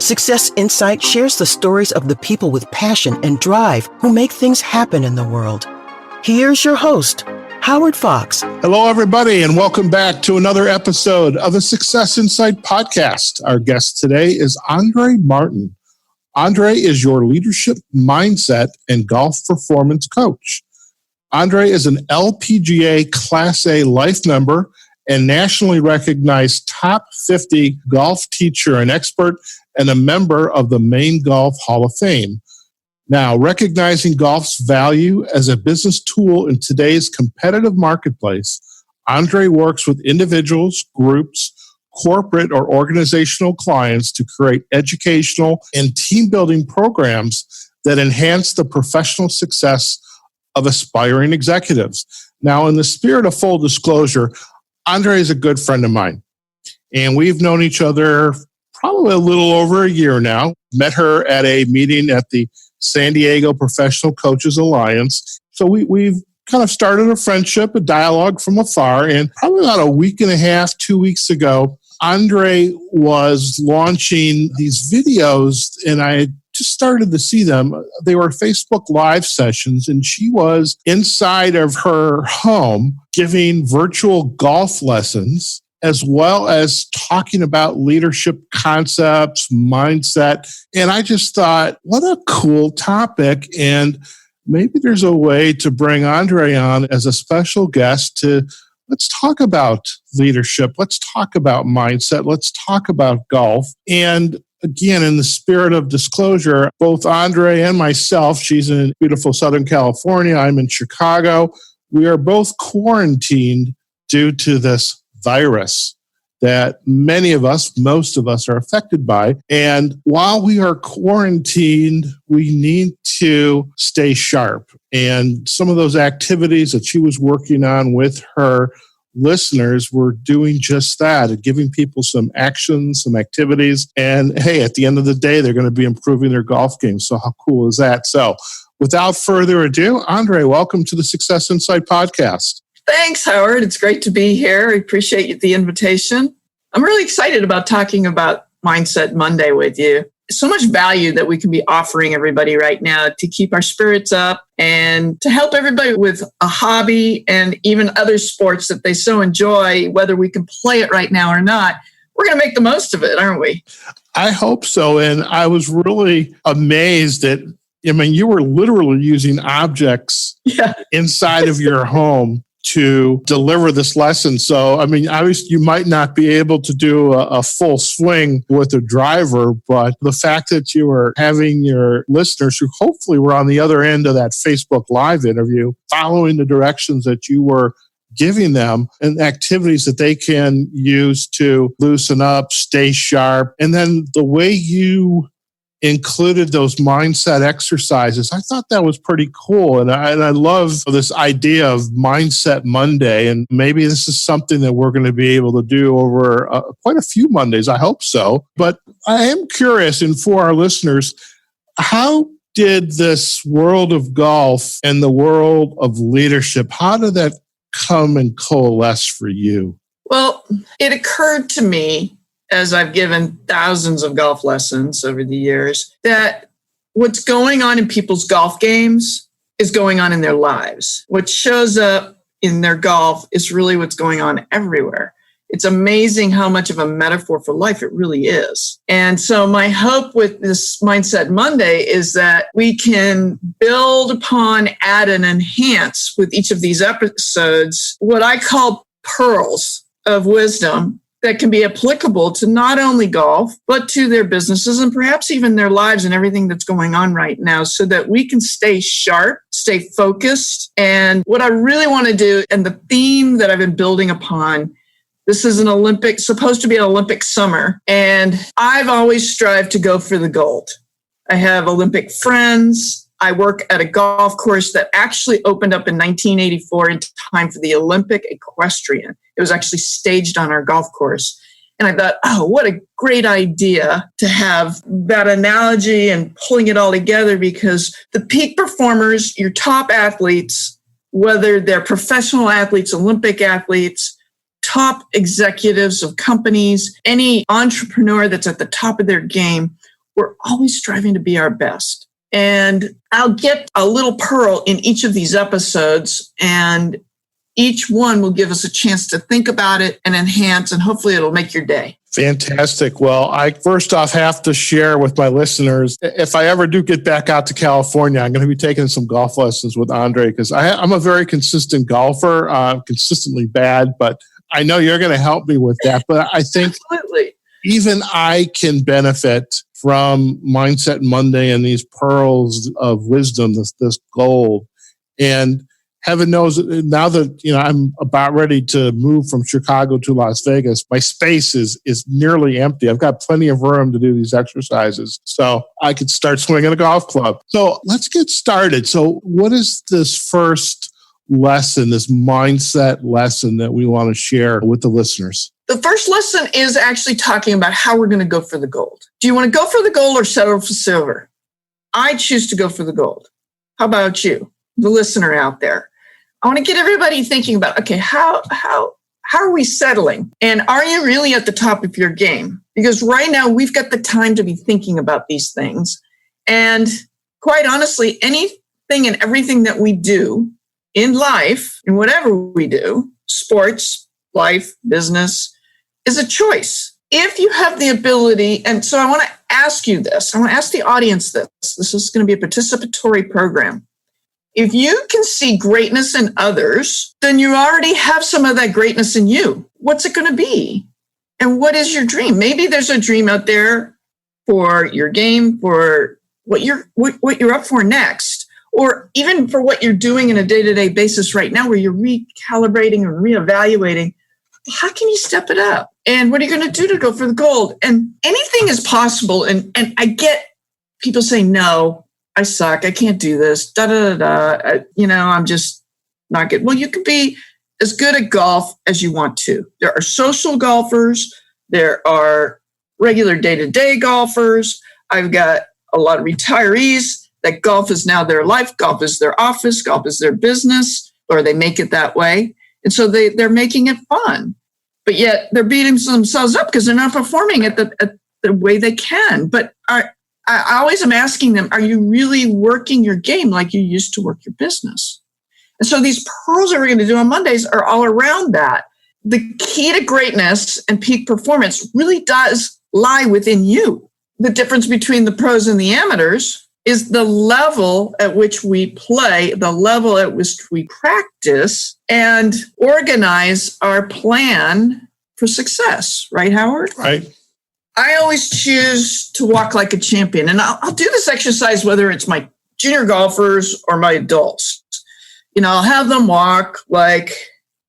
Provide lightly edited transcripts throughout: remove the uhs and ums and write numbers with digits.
Success Insight shares the stories of the people with passion and drive who make things happen in the world. Here's your host, Howard Fox. Hello, everybody, and welcome back to another episode of the Success Insight podcast. Our guest today is Andree Martin. Andree is your leadership mindset and golf performance coach. Andree is an LPGA Class A life member and nationally recognized top 50 golf teacher and expert and a member of the Maine Golf Hall of Fame. Now, recognizing golf's value as a business tool in today's competitive marketplace, Andree works with individuals, groups, corporate or organizational clients to create educational and team-building programs that enhance the professional success of aspiring executives. Now, in the spirit of full disclosure, Andree is a good friend of mine, and we've known each other probably a little over a year now. Met her at a meeting at the San Diego Professional Coaches Alliance. So we've kind of started a friendship, a dialogue from afar, and probably about a week and a half, 2 weeks ago, Andree was launching these videos, and I just started to see them. They were Facebook Live sessions, and she was inside of her home giving virtual golf lessons, as well as talking about leadership concepts, mindset. And I just thought, what a cool topic. And maybe there's a way to bring Andree on as a special guest to let's talk about leadership. Let's talk about mindset. Let's talk about golf. And again, in the spirit of disclosure, both Andree and myself, she's in beautiful Southern California, I'm in Chicago. We are both quarantined due to this virus that many of us, most of us are affected by. And while we are quarantined, we need to stay sharp. And some of those activities that she was working on with her listeners were doing just that, giving people some actions, some activities. And hey, at the end of the day, they're going to be improving their golf game. So how cool is that? So without further ado, Andree, welcome to the Success Insight podcast. Thanks, Howard. It's great to be here. I appreciate the invitation. I'm really excited about talking about Mindset Monday with you. So much value that we can be offering everybody right now to keep our spirits up and to help everybody with a hobby and even other sports that they so enjoy, whether we can play it right now or not. We're going to make the most of it, aren't we? I hope so. And I was really amazed that, you were literally using objects inside of your home to deliver this lesson. So, obviously you might not be able to do a full swing with a driver, but the fact that you were having your listeners who hopefully were on the other end of that Facebook Live interview, following the directions that you were giving them and activities that they can use to loosen up, stay sharp. And then the way you included those mindset exercises, I thought that was pretty cool. And I love this idea of Mindset Monday. And maybe this is something that we're going to be able to do over quite a few Mondays. I hope so. But I am curious, and for our listeners, how did this world of golf and the world of leadership, how did that come and coalesce for you? Well, it occurred to me, as I've given thousands of golf lessons over the years, that what's going on in people's golf games is going on in their lives. What shows up in their golf is really what's going on everywhere. It's amazing how much of a metaphor for life it really is. And so my hope with this Mindset Monday is that we can build upon, add, and enhance with each of these episodes what I call pearls of wisdom that can be applicable to not only golf, but to their businesses and perhaps even their lives and everything that's going on right now, so that we can stay sharp, stay focused. And what I really want to do, and the theme that I've been building upon, this is supposed to be an Olympic summer, and I've always strived to go for the gold. I have Olympic friends. I work at a golf course that actually opened up in 1984 in time for the Olympic equestrian. It was actually staged on our golf course. And I thought, oh, what a great idea to have that analogy and pulling it all together, because the peak performers, your top athletes, whether they're professional athletes, Olympic athletes, top executives of companies, any entrepreneur that's at the top of their game, we're always striving to be our best. And I'll get a little pearl in each of these episodes, and each one will give us a chance to think about it and enhance, and hopefully it'll make your day. Fantastic. Well, I first off have to share with my listeners, if I ever do get back out to California, I'm going to be taking some golf lessons with Andree, because I'm a very consistent golfer, consistently bad, but I know you're going to help me with that. But I think Absolutely. Even I can benefit from Mindset Monday and these pearls of wisdom, this gold. And heaven knows, now that I'm about ready to move from Chicago to Las Vegas, my space is nearly empty. I've got plenty of room to do these exercises, so I could start swinging a golf club. So let's get started. So what is this first lesson, this mindset lesson that we want to share with the listeners? The first lesson is actually talking about how we're going to go for the gold. Do you want to go for the gold or settle for silver? I choose to go for the gold. How about you, the listener out there? I want to get everybody thinking about, okay, how are we settling? And are you really at the top of your game? Because right now we've got the time to be thinking about these things. And quite honestly, anything and everything that we do in life, in whatever we do, sports, life, business, is a choice. If you have the ability, and so I want to ask you this, I want to ask the audience this. This is going to be a participatory program. If you can see greatness in others, then you already have some of that greatness in you. What's it going to be? And what is your dream? Maybe there's a dream out there for your game, for what you're up for next, or even for what you're doing in a day-to-day basis right now, where you're recalibrating and reevaluating. How can you step it up? And what are you going to do to go for the gold? And anything is possible. And I get people saying, no, I suck. I can't do this. I'm just not good. Well, you can be as good at golf as you want to. There are social golfers. There are regular day-to-day golfers. I've got a lot of retirees that golf is now their life. Golf is their office. Golf is their business, or they make it that way. And so they're making it fun. But yet they're beating themselves up because they're not performing at the way they can. But I always am asking them, are you really working your game like you used to work your business? And so these pearls that we're going to do on Mondays are all around that. The key to greatness and peak performance really does lie within you. The difference between the pros and the amateurs is the level at which we play, the level at which we practice and organize our plan for success. Right, Howard? Right. I always choose to walk like a champion. And I'll do this exercise, whether it's my junior golfers or my adults. I'll have them walk like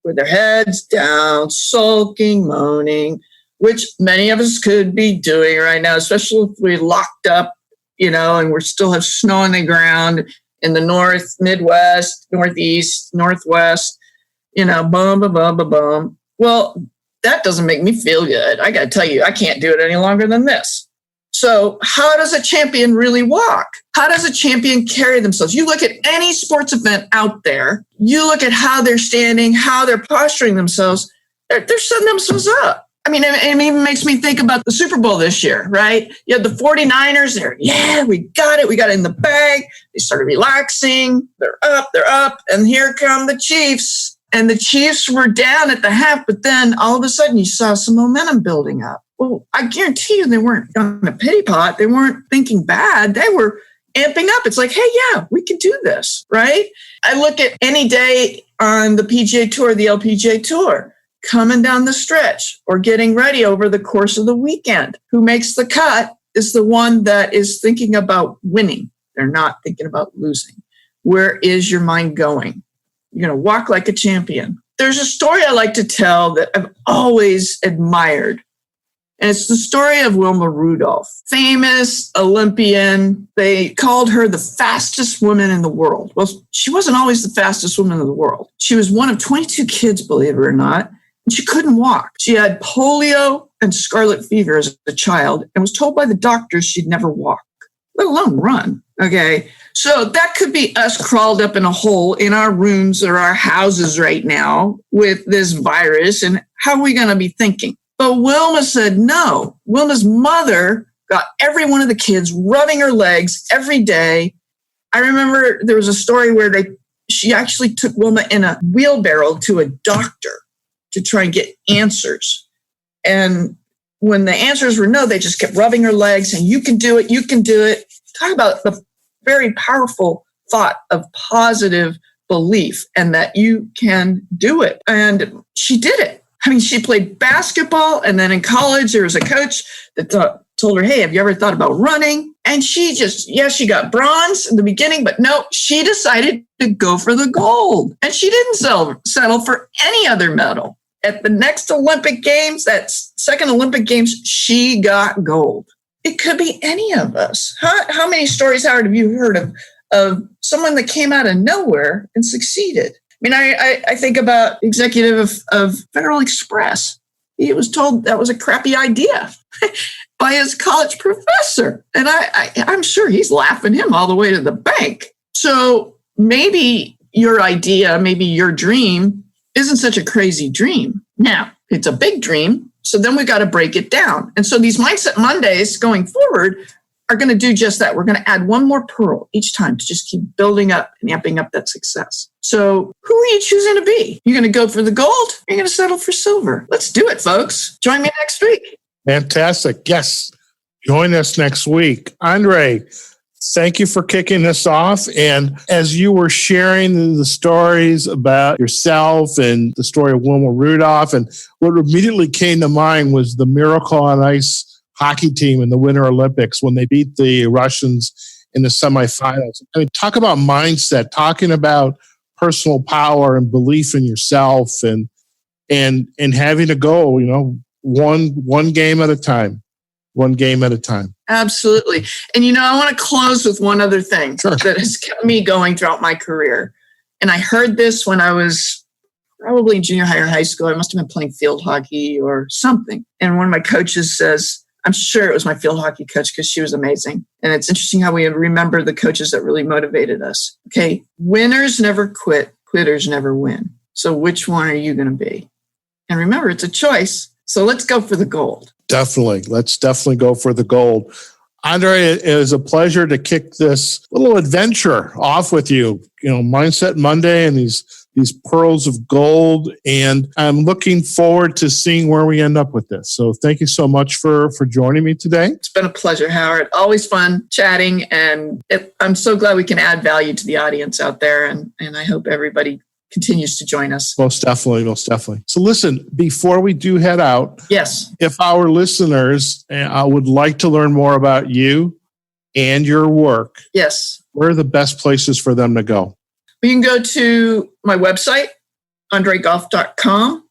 with their heads down, sulking, moaning, which many of us could be doing right now, especially if we're locked up, and we still have snow on the ground in the north, Midwest, Northeast, Northwest, boom, boom, boom, boom, boom. Well, that doesn't make me feel good. I got to tell you, I can't do it any longer than this. So how does a champion really walk? How does a champion carry themselves? You look at any sports event out there, you look at how they're standing, how they're posturing themselves, they're setting themselves up. I mean, it even makes me think about the Super Bowl this year, right? You had the 49ers, we got it in the bag. They started relaxing, they're up, and here come the Chiefs. And the Chiefs were down at the half, but then all of a sudden you saw some momentum building up. Well, I guarantee you they weren't on a pity pot. They weren't thinking bad. They were amping up. It's like, hey, yeah, we can do this, right? I look at any day on the PGA Tour, the LPGA Tour, coming down the stretch or getting ready over the course of the weekend. Who makes the cut is the one that is thinking about winning. They're not thinking about losing. Where is your mind going? You're going to walk like a champion. There's a story I like to tell that I've always admired. And it's the story of Wilma Rudolph, famous Olympian. They called her the fastest woman in the world. Well, she wasn't always the fastest woman in the world. She was one of 22 kids, believe it or not. And she couldn't walk. She had polio and scarlet fever as a child and was told by the doctors she'd never walk, let alone run. Okay. So that could be us crawled up in a hole in our rooms or our houses right now with this virus. And how are we going to be thinking? But Wilma said no. Wilma's mother got every one of the kids rubbing her legs every day. I remember there was a story where she actually took Wilma in a wheelbarrow to a doctor to try and get answers. And when the answers were no, they just kept rubbing her legs and you can do it, you can do it. Talk about the very powerful thought of positive belief and that you can do it. And she did it. I mean, she played basketball, and then in college, there was a coach that told her, hey, have you ever thought about running? And she she got bronze in the beginning, but no, she decided to go for the gold. And she didn't settle for any other medal. At the next Olympic Games, that second Olympic Games, she got gold. It could be any of us. How many stories, Howard, have you heard of someone that came out of nowhere and succeeded? I mean, I think about executive of Federal Express. He was told that was a crappy idea by his college professor. And I'm sure he's laughing him all the way to the bank. So maybe your idea, maybe your dream isn't such a crazy dream. Now, it's a big dream. So then we got to break it down. And so these Mindset Mondays going forward are going to do just that. We're going to add one more pearl each time to just keep building up and amping up that success. So who are you choosing to be? You're going to go for the gold? Or you're going to settle for silver? Let's do it, folks. Join me next week. Fantastic. Yes. Join us next week. Andree, thank you for kicking us off. And as you were sharing the stories about yourself and the story of Wilma Rudolph, and what immediately came to mind was the Miracle on Ice hockey team in the Winter Olympics when they beat the Russians in the semifinals. I mean, talk about mindset, talking about personal power and belief in yourself and having a goal, one game at a time. One game at a time. Absolutely. And, I want to close with one other thing that has kept me going throughout my career. And I heard this when I was probably in junior high or high school. I must have been playing field hockey or something. And one of my coaches says, I'm sure it was my field hockey coach because she was amazing. And it's interesting how we remember the coaches that really motivated us. Okay, winners never quit, quitters never win. So which one are you going to be? And remember, it's a choice. So let's go for the gold. Definitely. Let's definitely go for the gold. Andree, it is a pleasure to kick this little adventure off with you. Mindset Monday and these pearls of gold. And I'm looking forward to seeing where we end up with this. So thank you so much for joining me today. It's been a pleasure, Howard. Always fun chatting. And I'm so glad we can add value to the audience out there. And I hope everybody continues to join us. Most definitely, most definitely. So listen, before we do head out, yes, if our listeners would like to learn more about you and your work, yes, where are the best places for them to go? You can go to my website, andreegolf.com,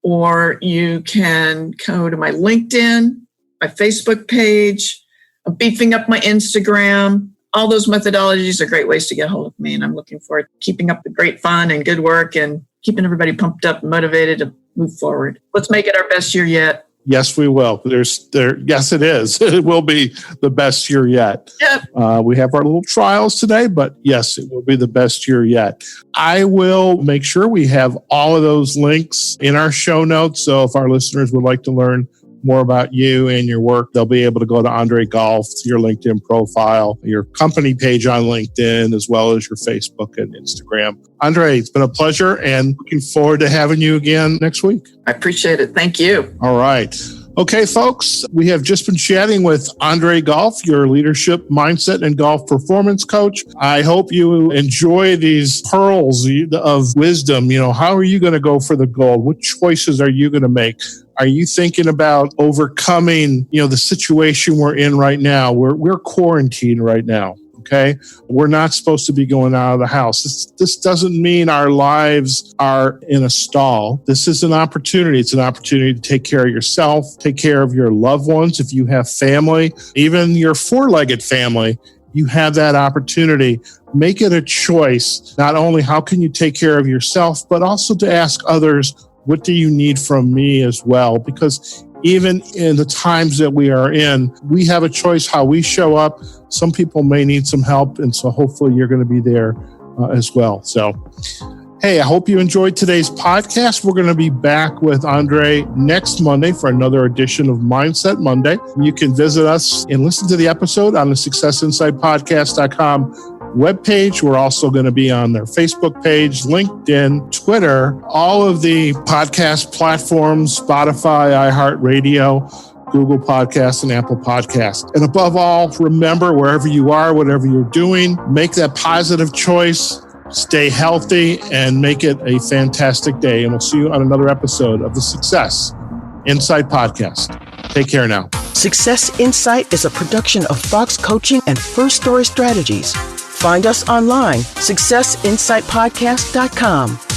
or you can go to my LinkedIn, my Facebook page. I'm beefing up my Instagram. All those methodologies are great ways to get a hold of me, and I'm looking forward to keeping up the great fun and good work and keeping everybody pumped up and motivated to move forward. Let's make it our best year yet. Yes, we will. Yes, it is. It will be the best year yet. Yep. We have our little trials today, but yes, it will be the best year yet. I will make sure we have all of those links in our show notes. So if our listeners would like to learn more about you and your work, they'll be able to go to Andree Golf, your LinkedIn profile, your company page on LinkedIn, as well as your Facebook and Instagram. Andree, it's been a pleasure and looking forward to having you again next week. I appreciate it. Thank you. All right. Okay, folks, we have just been chatting with Andree Golf, your leadership, mindset, and golf performance coach. I hope you enjoy these pearls of wisdom. How are you going to go for the gold? What choices are you going to make? Are you thinking about overcoming, the situation we're in right now? We're quarantined right now. Okay. We're not supposed to be going out of the house. This doesn't mean our lives are in a stall. This is an opportunity. It's an opportunity to take care of yourself, take care of your loved ones. If you have family, even your four-legged family, you have that opportunity. Make it a choice. Not only how can you take care of yourself, but also to ask others, what do you need from me as well? Because even in the times that we are in, we have a choice how we show up. Some people may need some help, and so hopefully you're going to be there as well. So Hey, I hope you enjoyed today's podcast. We're going to be back with Andree next Monday for another edition of Mindset Monday. You can visit us and listen to the episode on the successinsightpodcast.com webpage. We're also going to be on their Facebook page, LinkedIn, Twitter, all of the podcast platforms, Spotify, iHeartRadio, Google Podcasts, and Apple Podcasts. And above all, remember, wherever you are, whatever you're doing, make that positive choice. Stay healthy and make it a fantastic day. And we'll see you on another episode of the Success Insight Podcast. Take care now. Success Insight is a production of Fox Coaching and First Story Strategies. Find us online, successinsightpodcast.com.